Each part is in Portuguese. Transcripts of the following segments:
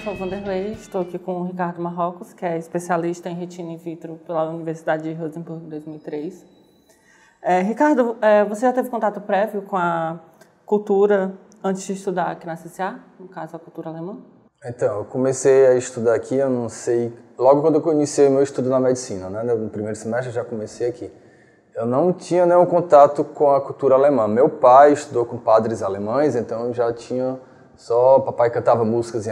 sou Vanderlei, estou aqui com o Ricardo Marrocos, que é especialista em retina in vitro pela Universidade de Rosenburg em 2003. Ricardo, você já teve contato prévio com a cultura antes de estudar aqui na CCA, no caso a cultura alemã? Então, eu comecei a estudar aqui, eu não sei, logo quando eu iniciei meu estudo na medicina, né? No primeiro semestre eu já comecei aqui. Eu não tinha nenhum contato com a cultura alemã. Meu pai estudou com padres alemães, então eu já tinha só... Papai cantava músicas em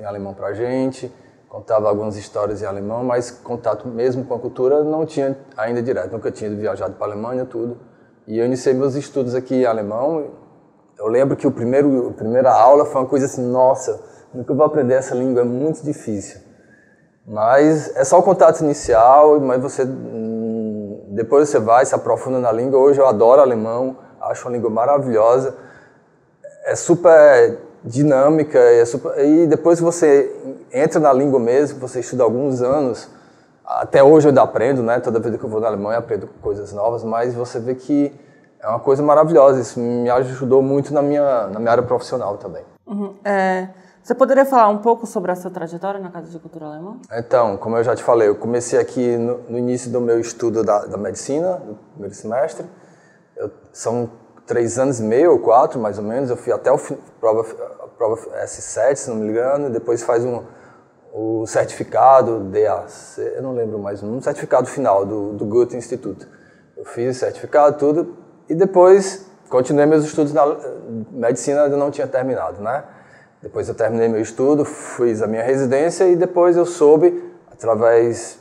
alemão pra gente, contava algumas histórias em alemão, mas contato mesmo com a cultura não tinha ainda direto. Nunca tinha viajado para a Alemanha, tudo. E eu iniciei meus estudos aqui em alemão. Eu lembro que a primeira aula foi uma coisa assim, nossa, nunca vou aprender essa língua, é muito difícil. Mas é só o contato inicial, mas depois você vai, se aprofunda na língua. Hoje eu adoro alemão, acho uma língua maravilhosa, é super dinâmica, e depois que você entra na língua mesmo, você estuda alguns anos, até hoje eu ainda aprendo, né? Toda vez que eu vou na Alemanha eu aprendo coisas novas, mas você vê que é uma coisa maravilhosa, isso me ajudou muito na minha área profissional também. Uhum. Você poderia falar um pouco sobre a sua trajetória na Casa de Cultura Alemã? Então, como eu já te falei, eu comecei aqui no início do meu estudo da medicina, no primeiro semestre. São 3 anos e meio ou 4, mais ou menos. Eu fui até a prova S7, se não me engano, depois faz o certificado DAC, eu não lembro mais, um certificado final do Goethe Instituto. Eu fiz o certificado, tudo, e depois continuei meus estudos na medicina, ainda não tinha terminado, né? Depois eu terminei meu estudo, fiz a minha residência e depois eu soube, através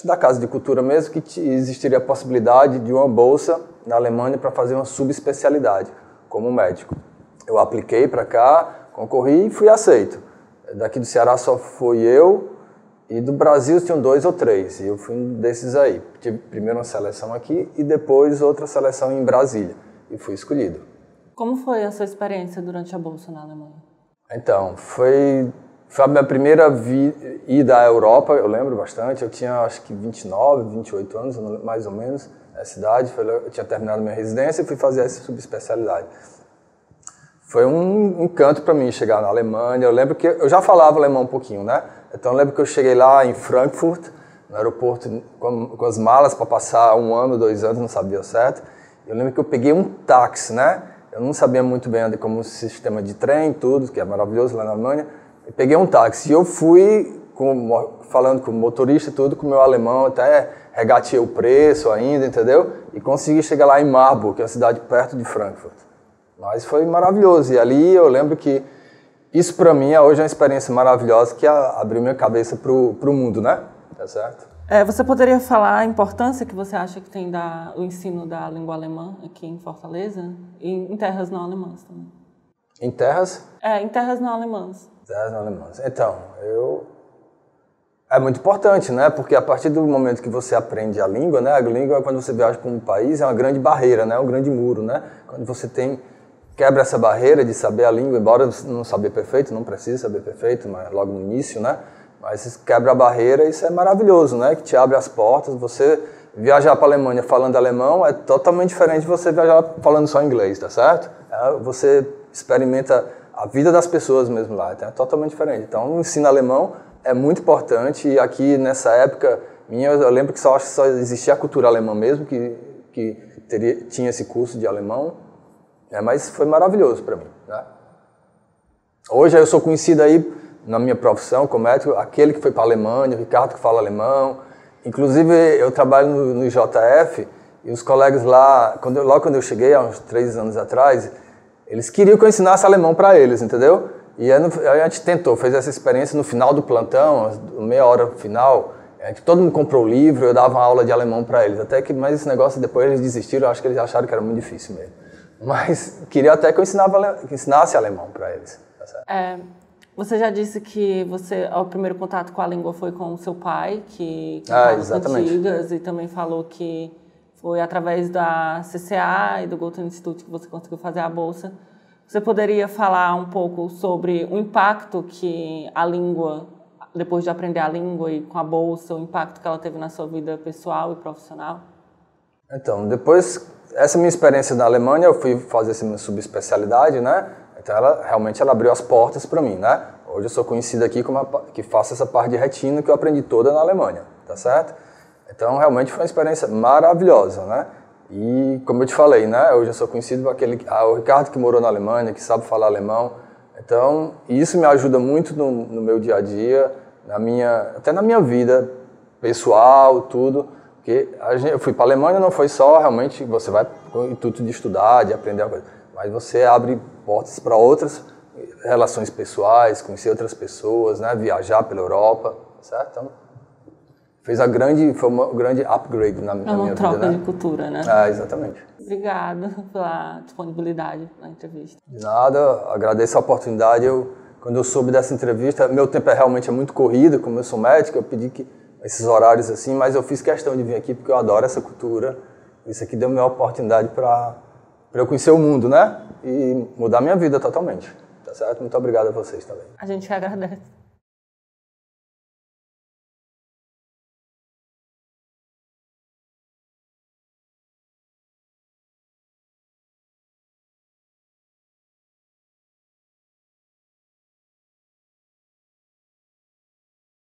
da Casa de Cultura mesmo, que existiria a possibilidade de uma bolsa na Alemanha para fazer uma subespecialidade como médico. Eu apliquei para cá, concorri e fui aceito. Daqui do Ceará só fui eu e do Brasil tinham 2 ou 3 e eu fui um desses aí. Tive primeiro uma seleção aqui e depois outra seleção em Brasília e fui escolhido. Como foi a sua experiência durante a bolsa na Alemanha? Então, foi a minha primeira ida à Europa, eu lembro bastante. Eu tinha acho que 29, 28 anos, mais ou menos, essa idade. Eu tinha terminado minha residência e fui fazer essa subespecialidade. Foi um encanto para mim chegar na Alemanha. Eu lembro que eu já falava alemão um pouquinho, né? Então eu lembro que eu cheguei lá em Frankfurt, no aeroporto, com as malas para passar 1 ano, 2 anos, não sabia certo. Eu lembro que eu peguei um táxi, né? Eu não sabia muito bem como o sistema de trem, tudo, que é maravilhoso lá na Alemanha. Eu peguei um táxi e eu fui falando com o motorista, tudo, com o meu alemão, até regateei o preço ainda, entendeu? E consegui chegar lá em Marburg, que é uma cidade perto de Frankfurt. Mas foi maravilhoso. E ali eu lembro que isso para mim hoje é uma experiência maravilhosa que abriu minha cabeça pro mundo, né? Tá certo? Você poderia falar a importância que você acha que tem o ensino da língua alemã aqui em Fortaleza e em terras não alemãs também? Em terras? Em terras não alemãs. Terras não alemãs. Então, é muito importante, né? Porque a partir do momento que você aprende a língua, né? A língua, quando você viaja para um país, é uma grande barreira, né? Um grande muro, né? Quando você quebra essa barreira de saber a língua, embora não saber perfeito, não precisa saber perfeito, mas logo no início, né? Mas quebra a barreira, isso é maravilhoso, né? Que te abre as portas. Você viajar para a Alemanha falando alemão é totalmente diferente de você viajar falando só inglês, tá certo? Você experimenta a vida das pessoas mesmo lá, então é totalmente diferente. Então o ensino alemão é muito importante e aqui nessa época minha, eu lembro que só existia a cultura alemã mesmo, que tinha esse curso de alemão, mas foi maravilhoso para mim, né? Hoje eu sou conhecido aí na minha profissão como médico, aquele que foi para a Alemanha, o Ricardo que fala alemão. Inclusive, eu trabalho no IJF e os colegas lá, logo quando eu cheguei, há uns 3 anos atrás, eles queriam que eu ensinasse alemão para eles, entendeu? E aí a gente fez essa experiência no final do plantão, meia hora final, todo mundo comprou o livro, eu dava uma aula de alemão para eles. Mas esse negócio depois eles desistiram, eu acho que eles acharam que era muito difícil mesmo. Mas queria até que eu ensinasse alemão para eles. Tá certo? Você já disse que o primeiro contato com a língua foi com o seu pai, que cantava cantigas, e também falou que foi através da CCA e do Goethe Institut que você conseguiu fazer a bolsa. Você poderia falar um pouco sobre o impacto que a língua, depois de aprender a língua e com a bolsa, o impacto que ela teve na sua vida pessoal e profissional? Então, depois, essa minha experiência na Alemanha, eu fui fazer essa minha subespecialidade, né? Então, realmente ela abriu as portas para mim, né? Hoje eu sou conhecido aqui como que faço essa parte de retina que eu aprendi toda na Alemanha, tá certo? Então, realmente foi uma experiência maravilhosa, né? E, como eu te falei, né? Hoje eu sou conhecido por o Ricardo que morou na Alemanha, que sabe falar alemão. Então, isso me ajuda muito no meu dia a dia, até na minha vida pessoal, tudo. Porque eu fui para a Alemanha, não foi só realmente você vai com o intuito de estudar, de aprender a coisa, mas você abre portas para outras relações pessoais, conhecer outras pessoas, né? Viajar pela Europa, certo? Então, foi um grande upgrade na minha vida. É uma troca de cultura, né? Exatamente. Obrigada pela disponibilidade na entrevista. De nada, agradeço a oportunidade. Quando eu soube dessa entrevista, meu tempo realmente é muito corrido, como eu sou médico, eu pedi que esses horários assim, mas eu fiz questão de vir aqui porque eu adoro essa cultura. Isso aqui deu uma oportunidade para eu conhecer o mundo, né? E mudar minha vida totalmente. Tá certo? Muito obrigado a vocês também. A gente agradece.